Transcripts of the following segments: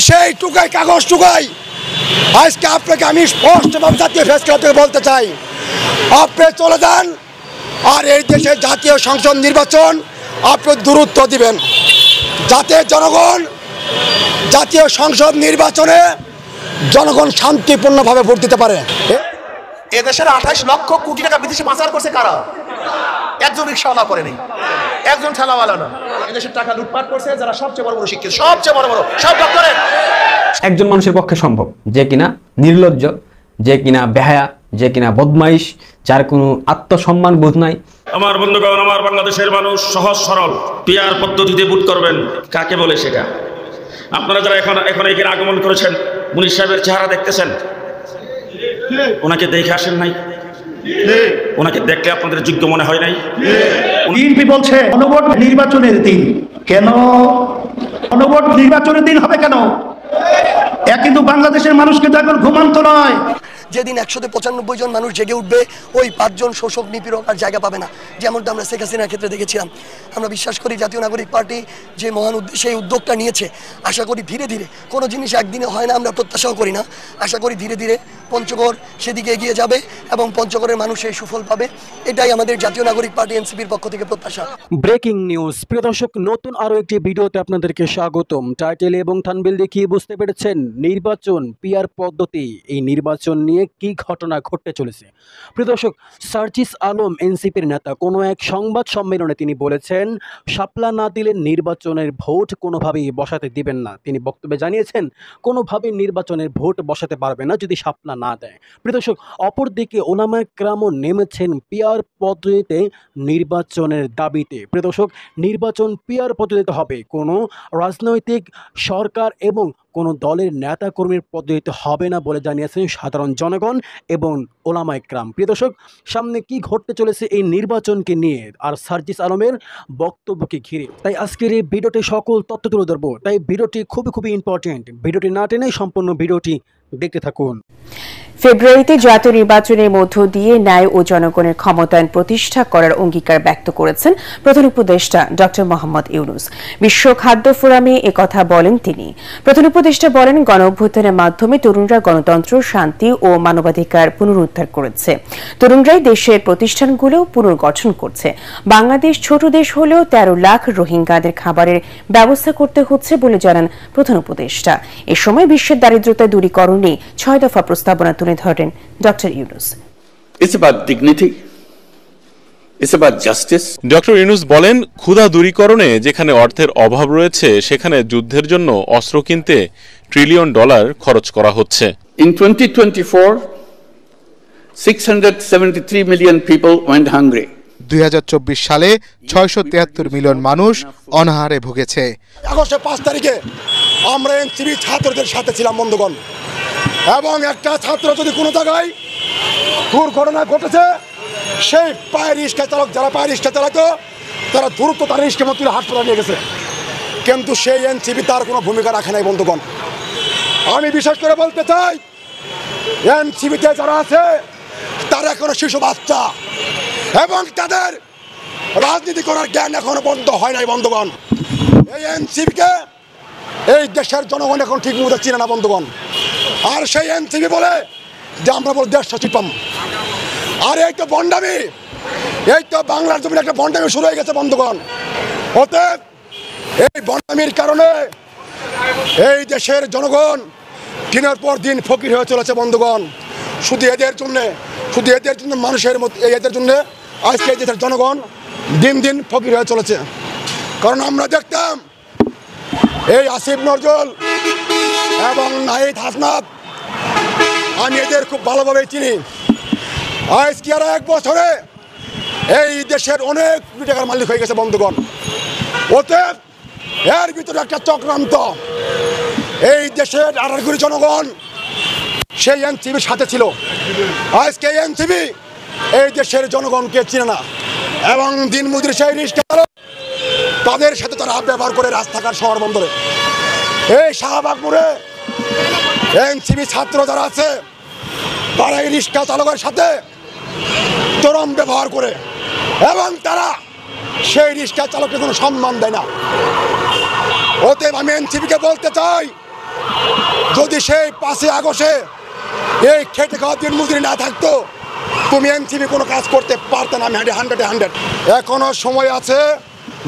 সেই টুকাই কাগজ টুকাই আজকে আপনাকে আমি স্পষ্টভাবে জাতীয় প্রেস ক্লাব থেকে বলতে চাই, আপনি চলে যান আর এই দেশের জাতীয় সংসদ নির্বাচন আপনি দূরত্ব দিবেন, যাতে জনগণ জাতীয় সংসদ নির্বাচনে জনগণ শান্তিপূর্ণভাবে ভোট দিতে পারে। এদেশের 28 লক্ষ কোটি টাকা বিদেশে পাচার করছে কারা? একজন রিক্সাওয়ালা করেনি, একজন ঠেলাওয়ালা না। এদেশের টাকা লুটপাট করছে যারা সবচেয়ে বড় বড় শিক্ষিত, সবচেয়ে বড় বড় সব ডক্টরেট। একজন মানুষের পক্ষে সম্ভব যে কিনা নির্লজ্জ, যে কিনা বেহায়া, যে কিনা বদমাইশ, যার কোনো আত্মসম্মান বোধ নাই। আমার বন্ধুগণ, আমার বাংলাদেশের মানুষ সহজ সরল পিআর পদ্ধতিতে ভোট করবেন। কাকে বলে সেটা? আপনারা যারা এখন এখানে আগমন করেছেন, মুনির সাহেবের চেহারা দেখতেছেন, ওনাকে দেখে আসেন নাই? ওনাকে দেখলে আপনাদের যোগ্য মনে হয় নাই? বিএনপি বলছে গণভোট নির্বাচনের দিন। কেন গণভোট নির্বাচনের দিন হবে কেন? কিন্তু বাংলাদেশের মানুষকে তো এখন ঘুমান্ত নয়। যেদিন 195 জন মানুষ জেগে উঠবে, ওই 5 জন শোষক নিপীড়ক আর জায়গা পাবে না, যেমনটা আমরা শেখ হাসিনার ক্ষেত্রে দেখেছিলাম। আমরা বিশ্বাস করি জাতীয় নাগরিক পার্টি যে মহান উদ্দেশ্যে এই উদ্যোগটা নিয়েছে, আশা করি ধীরে ধীরে, কোনো জিনিস একদিনে হয় না, আমরা প্রত্যাশাও করি না, আশা করি ধীরে ধীরে পঞ্চগড় সেদিকে এগিয়ে যাবে এবং পঞ্চগড়ের মানুষ এই সুফল পাবে। এটাই আমাদের জাতীয় নাগরিক পার্টি এনসিপির পক্ষ থেকে প্রত্যাশা। ব্রেকিং নিউজ, প্রিয় দর্শক, নতুন আরও একটি ভিডিওতে আপনাদেরকে স্বাগতম। টাইটেল এবং থাম্বনেল দেখিয়ে বুঝতে পেরেছেন নির্বাচন পিআর পদ্ধতি। এই নির্বাচন নিয়ে কি ঘটনা ঘটতে চলেছে। প্রিয় দর্শক, সার্জিস আলম এনসিপির নেতা কোনো এক সংবাদ সম্মেলনে তিনি বলেছেন, শাপলা না দিলে নির্বাচনের ভোট কোনোভাবেই বসাতে দিবেন না। তিনি বক্তব্যে জানিয়েছেন কোনোভাবেই নির্বাচনের ভোট বসাতে পারবে না যদি শাপলা না দেয়। প্রিয় দর্শক, অপরদিকে ওলামায়ে কেরামও নেমেছেন পিআর পদ্ধতিতে নির্বাচনের দাবিতে। প্রিয় দর্শক, নির্বাচন পিআর পদ্ধতিতে হবে, কোনো রাজনৈতিক সরকার এবং কোনো দলের নেতা কর্মীর পদ্ধতিতে হবে না বলে জানিয়েছেন সাধারণ জনগণ এবং ওলামায়ে কেরাম। প্রিয় দর্শক, সামনে কি ঘটতে চলেছে এই নির্বাচনকে নিয়ে আর সার্জিস আলমের বক্তব্যকে ঘিরে, তাই আজকের এই ভিডিওটি সকল তথ্য তুলে ধরবো। তাই ভিডিওটি খুবই ইম্পর্টেন্ট। ভিডিওটি না টেনে সম্পূর্ণ ভিডিওটি দেখতে থাকুন। ফেব্রুয়ারিতে জাতীয় নির্বাচনের মধ্য দিয়ে ন্যায় ও জনগণের ক্ষমতায়ন প্রতিষ্ঠা করার অঙ্গীকার ব্যক্ত করেছেন প্রধান উপদেষ্টা ডক্টর মোহাম্মদ ইউনূস। বিশ্ব খাদ্য ফোরামে একথা বলেন তিনি। প্রধান উপদেষ্টা বলেন, গণঅভ্যুত্থানের মাধ্যমে তরুণরা গণতন্ত্র, শান্তি ও মানবাধিকার পুনরুদ্ধার করেছে। তরুণরাই দেশের প্রতিষ্ঠানগুলো পুনর্গঠন করছে। বাংলাদেশ ছোট দেশ হলেও 13 লাখ রোহিঙ্গাদের খাবারের ব্যবস্থা করতে হচ্ছে বলে জানান প্রধান উপদেষ্টা। এ সময় বিশ্বের দারিদ্রতা দূরীকরণে 6 দফা প্রস্তাবনা তুলে ধরেন doctor Yunus. It's about dignity. It's about justice. Doctor Yunus বলেন, ক্ষুধা দূরীকরণে যেখানে অর্থের অভাব রয়েছে সেখানে যুদ্ধের জন্য অস্ত্র কিনতে $1 ট্রিলিয়ন খরচ করা হচ্ছে। In 2024, 673 million people went hungry. 2024 সালে 673 মিলিয়ন মানুষ অনাহারে ভুগেছে। আগস্টের 5 তারিখে আমরা এনসিপি ছাত্রদের সাথে ছিলাম বন্ধুগণ, এবং একটা ছাত্র যদি কোনো জায়গায় দুর্ঘটনা ঘটেছে, সেই পায়ের রিক্সা চালক, যারা পায়ের রিক্সা চালাতো, তারা দ্রুত তার রিক্সা মতো হাসপাতালে নিয়ে গেছে, কিন্তু সেই এনসিপি তার কোনো ভূমিকা রাখে নাই বন্ধুগণ। আমি বিশেষ করে বলতে চাই, এনসিপিতে যারা আছে তারা এখনো শিশু বাচ্চা এবং তাদের রাজনীতি করার জ্ঞান এখনো বন্ধ হয় নাই বন্ধুগণ। এই এনসিপিকে এই দেশের জনগণ এখন ঠিক মতো চিনে না বন্ধুগণ। আর সেই এনসিপি বলে যে আমরা বল দেশ সচিবাম, আর এই তো বন্ডামি, এই তো বাংলার জমিনে একটা বন্ডামি শুরু হয়ে গেছে বন্ধুগণ। অতএব এই বন্ডামির কারণে এই দেশের জনগণ দিনের পর দিন ফকির হয়ে চলেছে বন্ধুগণ। শুধু এদের জন্য মানুষের মতো, এদের জন্য আজকে এই দেশের জনগণ দিন দিন ফকির হয়ে চলেছে। কারণ আমরা দেখতাম এই আসিফ নজরুল এবং নাহিদ হাসনাত, আমি এদের খুব ভালোভাবে চিনি। আজকে আর 1 বছরে এই দেশের অনেক কোটি টাকার মালিক হয়ে গেছে বন্ধুগণ। অতএব এর ভিতরে একটা চক্রান্ত। এই দেশের 18 কোটি জনগণ সেই এনসিপির সাথে ছিল, আজকে এনসিপি এই দেশের জনগণকে চিনে না, এবং দিন মজুরি সেই রিক্সা চালক, তাদের সাথে তারা ব্যবহার করে রাস্তাঘাট শহর বন্দরে। এই শাহবাগ মোড়ে এনসিপি ছাত্র যারা আছে, তারা এই রিক্সা চালকের সাথে চরম ব্যবহার করে, এবং তারা সেই রিক্সা চালককে কোনো সম্মান দেয় না। অতএব আমি এনসিপিকে বলতে চাই, যদি সেই 5ই আগস্টে এই খেটে খাওয়া দিন মজুরি না থাকতো, তুমি এনসিপি কোনো কাজ করতে পারতে না। আমি 100 এখনো সময় আছে,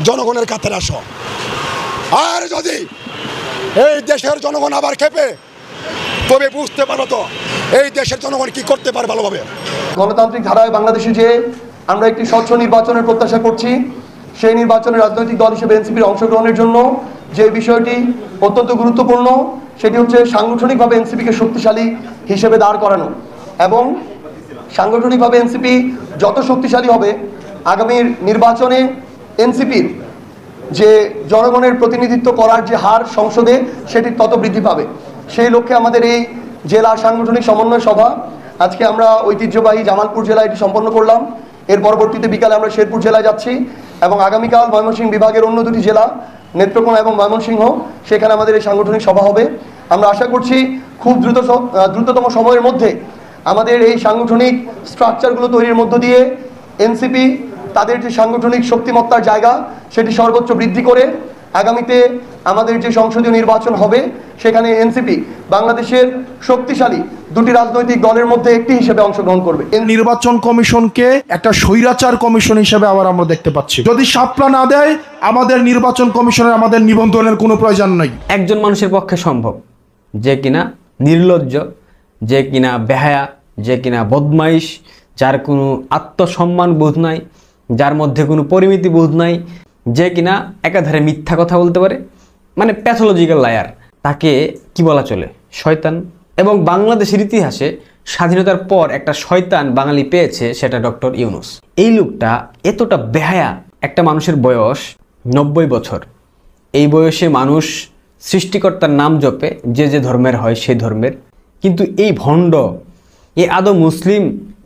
জনগণের কাছে আসো। আর যদি এই দেশের জনগণ আবার খেপে, তবে বুঝতে পারো তো এই দেশের জনগণ কি করতে পারে ভালোভাবে। গণতান্ত্রিক ধারায় বাংলাদেশে যে আমরা একটি স্বচ্ছ নির্বাচনের প্রত্যাশা করছি, সেই নির্বাচনে রাজনৈতিক দল হিসেবে এনসিপির অংশগ্রহণের জন্য যে বিষয়টি অত্যন্ত গুরুত্বপূর্ণ, সেটি হচ্ছে সাংগঠনিকভাবে এনসিপিকে শক্তিশালী হিসেবে দাঁড় করানো। এবং সাংগঠনিকভাবে এনসিপি যত শক্তিশালী হবে, আগামীর নির্বাচনে এনসিপির যে জনগণের প্রতিনিধিত্ব করার যে হার সংসদে, সেটি তত বৃদ্ধি পাবে। সেই লক্ষ্যে আমাদের এই জেলা সাংগঠনিক সমন্বয় সভা আজকে আমরা ঐতিহ্যবাহী জামালপুর জেলায় এটি সম্পন্ন করলাম। এর পরবর্তীতে বিকালে আমরা শেরপুর জেলায় যাচ্ছি এবং আগামীকাল ময়মনসিংহ বিভাগের অন্য দুটি জেলা নেত্রকোনা এবং ময়মনসিংহ, সেখানে আমাদের এই সাংগঠনিক সভা হবে। আমরা আশা করছি খুব দ্রুততম সময়ের মধ্যে আমাদের এই সাংগঠনিক স্ট্রাকচারগুলো তৈরির মধ্য দিয়ে এনসিপি তাদের যে সাংগঠনিক শক্তিমত্তার জায়গা, সেটি সর্বোচ্চ বৃদ্ধি করে আগামীতে আমাদের যে সংসদীয় নির্বাচন হবে, সেখানে এনসিপি বাংলাদেশের শক্তিশালী দুটি রাজনৈতিক দলের মধ্যে একটি হিসেবে অংশগ্রহণ করবে। নির্বাচন কমিশনকে একটা স্বৈরাচার কমিশন হিসেবে আবার আমরা দেখতে পাচ্ছি। যদি শাপলা না দেয়, আমাদের নির্বাচন কমিশনের আমাদের নিবন্ধনের কোনো প্রয়োজন নেই। একজন মানুষের পক্ষে সম্ভব যে কিনা নির্লজ্জ, যে কিনা বেহায়া, যে কিনা বদমাইশ, যার কোনো আত্মসম্মান বোধ নাই, যার মধ্যে কোনো পরিমিতি বোধ নাই, যে কিনা একাধারে মিথ্যা কথা বলতে পারে, মানে প্যাথোলজিক্যাল লায়ার, তাকে কি বলা চলে? শয়তান। এবং বাংলাদেশের ইতিহাসে স্বাধীনতার পর একটা শয়তান বাঙালি পেয়েছে, সেটা ডক্টর ইউনূস। এই লোকটা এতটা বেহায়া, একটা মানুষের বয়স 90 বছর, এই বয়সে মানুষ সৃষ্টিকর্তার নাম জপে, যে যে ধর্মের হয় সেই ধর্মের, কিন্তু এই ভণ্ড, এ আদৌ মুসলিম,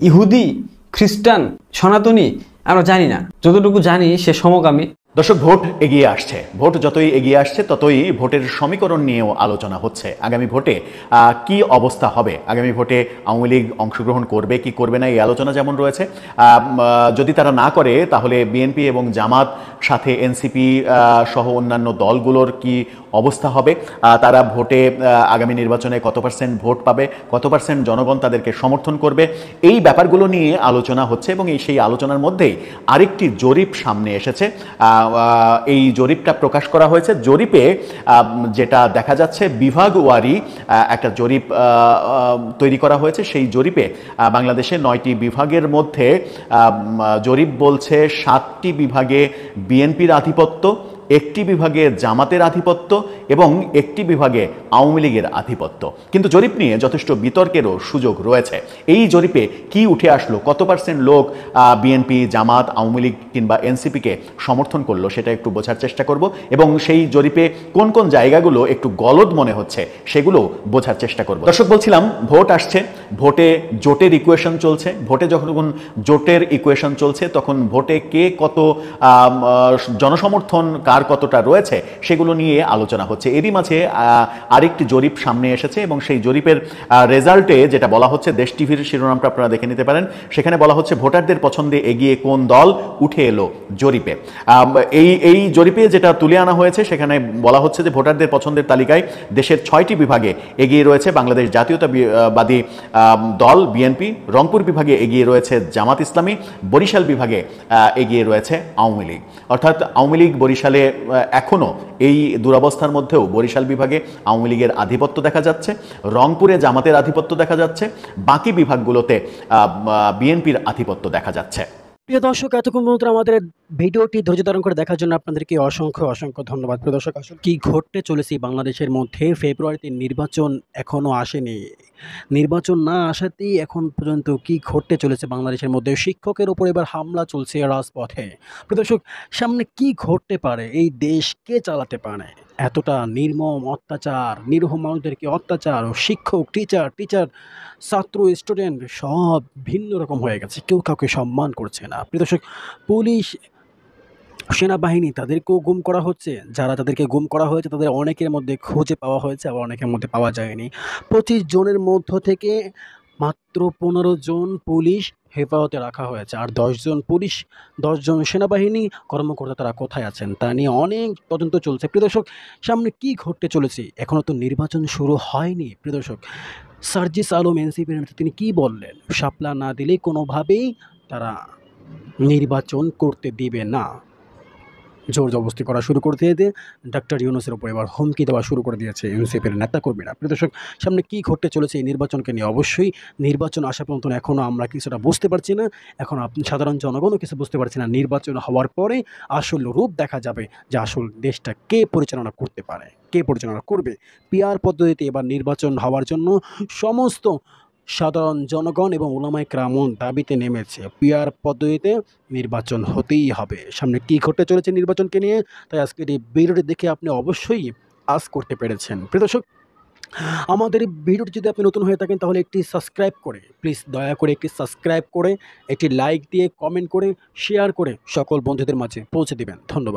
ইহুদি, খ্রিস্টান, সনাতনী আমরা জানি না। যতটুকু জানি সে সমকামী। দর্শক, ভোট এগিয়ে আসছে। ভোট যতই এগিয়ে আসছে ততই ভোটের সমীকরণ নিয়েও আলোচনা হচ্ছে। আগামী ভোটে কি অবস্থা হবে, আগামী ভোটে আওয়ামী লীগ অংশগ্রহণ করবে কি করবে না, এই আলোচনা যেমন রয়েছে। যদি তারা না করে, তাহলে বিএনপি এবং জামাত, সাথে এনসিপি সহ অন্যান্য দলগুলোর কি অবস্থা হবে, তারা ভোটে আগামী নির্বাচনে কত পার্সেন্ট ভোট পাবে, কত পার্সেন্ট জনগণ তাদেরকে সমর্থন করবে, এই ব্যাপারগুলো নিয়ে আলোচনা হচ্ছে। এবং সেই আলোচনার মধ্যেই আরেকটি জরিপ সামনে এসেছে। এই জরিপটা প্রকাশ করা হয়েছে। জরিপে যেটা দেখা যাচ্ছে, বিভাগ ওয়ারি একটা জরিপ তৈরি করা হয়েছে। সেই জরিপে বাংলাদেশে 9টি বিভাগের মধ্যে জরিপ বলছে 7টি বিভাগে বিএনপির আধিপত্য, একটি বিভাগে জামাতের আধিপত্য এবং একটি বিভাগে আওয়ামী লীগের আধিপত্য। কিন্তু জরিপ নিয়ে যথেষ্ট বিতর্কেরও সুযোগ রয়েছে। এই জরিপে কি উঠে আসলো, কত পার্সেন্ট লোক বিএনপি, জামাত, আওয়ামী লীগ কিংবা এনসিপিকে সমর্থন করলো, সেটা একটু বোঝার চেষ্টা করব। এবং সেই জরিপে কোন কোন জায়গাগুলো একটু গলদ মনে হচ্ছে, সেগুলো বোঝার চেষ্টা করব। দর্শক, বলছিলাম ভোট আসছে, ভোটে জোটের ইকুয়েশন চলছে। ভোটে যখন জোটের ইকুয়েশন চলছে, তখন ভোটে কে কত জনসমর্থন, কার কতটা রয়েছে, সেগুলো নিয়ে আলোচনা হচ্ছে। এরই মাঝে আরেকটি জরিপ সামনে এসেছে এবং সেই জরিপের রেজাল্টে যেটা বলা হচ্ছে, দেশ টিভির শিরোনামটা আপনারা দেখে নিতে পারেন। সেখানে বলা হচ্ছে ভোটারদের পছন্দে এগিয়ে কোন দল উঠে এলো জরিপে। এই জরিপে যেটা তুলে আনা হয়েছে, সেখানে বলা হচ্ছে যে ভোটারদের পছন্দের তালিকায় দেশের 6টি বিভাগে এগিয়ে রয়েছে বাংলাদেশ জাতীয়তাবাদী দল বিএনপি, রংপুর বিভাগে এগিয়ে রয়েছে জামাত ইসলামী, বরিশাল বিভাগে এগিয়ে রয়েছে আওয়ামী লীগ। অর্থাৎ আওয়ামী লীগ বরিশালে এখনো এই দুরবস্থার মধ্যেও বরিশাল বিভাগে আওয়ামী লীগের আধিপত্য দেখা যাচ্ছে, রংপুরে জামাতের আধিপত্য দেখা যাচ্ছে, বাকি বিভাগগুলোতে বিএনপির আধিপত্য দেখা যাচ্ছে। প্রিয় দর্শক, এতক্ষণ পর্যন্ত আমাদের ভিডিওটি ধৈর্য ধারণ করে দেখার জন্য আপনাদেরকে অসংখ্য অসংখ্য ধন্যবাদ। প্রিয় দর্শক, আসলে কি ঘটতে চলেছে বাংলাদেশের মধ্যে, ফেব্রুয়ারিতে নির্বাচন এখনও আসেনি। নির্বাচন না আসাতেই এখন পর্যন্ত কি ঘটতে চলেছে বাংলাদেশের মধ্যে। শিক্ষকের উপর এবার হামলা চলছে রাজপথে। প্রিয় দর্শক, সামনে কি ঘটতে পারে, এই দেশ কে চালাতে পারে? এতটা নির্মম অত্যাচার, নিরীহ মানুষদেরকে অত্যাচার, ও শিক্ষক, টিচার, ছাত্র, স্টুডেন্ট সব ভিন্ন রকম হয়ে গেছে। কেউ কাউকে সম্মান করছে না। প্রিয় দর্শক, পুলিশ, সেনাবাহিনী, তাদেরকেও গুম করা হচ্ছে। যারা তাদেরকে গুম করা হয়েছে তাদের অনেকের মধ্যে খুঁজে পাওয়া হয়েছে, আবার অনেকের মধ্যে পাওয়া যায়নি। 25 জনের মধ্য থেকে মাত্র 15 জন পুলিশ হেফাজতে রাখা হয়েছে, আর 10 জন সেনাবাহিনী কর্মকর্তা তারা কোথায় আছেন তা নিয়ে অনেক তদন্ত চলছে। প্রিয় দর্শক, সামনে কি ঘটতে চলেছে, এখনও তো নির্বাচন শুরু হয়নি। প্রিয় দর্শক, সার্জিস আলম এনসিপির নেতা তিনি কি বললেন, শাপলা না দিলে কোনোভাবেই তারা নির্বাচন করতে দিবে না। জোর জবরদস্তি করা শুরু করে দিয়েছে ডক্টর ইউনূসের উপর, এবার হুমকি দেওয়া শুরু করে দিয়েছে এনসিপির নেতাকর্মীরা। প্রিয় দর্শক, সামনে কী ঘটতে চলেছে এই নির্বাচনকে নিয়ে অবশ্যই নির্বাচন আসা পর্যন্ত এখনও আমরা কিছুটা বুঝতে পারছি না, এখন আপনি সাধারণ জনগণও কিছু বুঝতে পারছি না। নির্বাচন হওয়ার পরে আসল রূপ দেখা যাবে যে আসল দেশটা কে পরিচালনা করতে পারে, কে পরিচালনা করবে। পিআর পদ্ধতিতে এবার নির্বাচন হওয়ার জন্য সমস্ত সাধারণ জনগণ এবং ওলামায়ে কেরাম দাবিতে নেমেছে, পিআর পদ্ধতিতে নির্বাচন হতেই হবে। সামনে কী ঘটতে চলেছে নির্বাচনকে নিয়ে, তাই আজকের এই ভিডিওটি দেখে আপনি অবশ্যই আজ করতে পেরেছেন। প্রিয় দর্শক, আমাদের এই ভিডিওটি যদি আপনি নতুন হয়ে থাকেন তাহলে একটি সাবস্ক্রাইব করে, প্লিজ দয়া করে একটি সাবস্ক্রাইব করে, একটি লাইক দিয়ে, কমেন্ট করে, শেয়ার করে সকল বন্ধুদের মাঝে পৌঁছে দিবেন। ধন্যবাদ।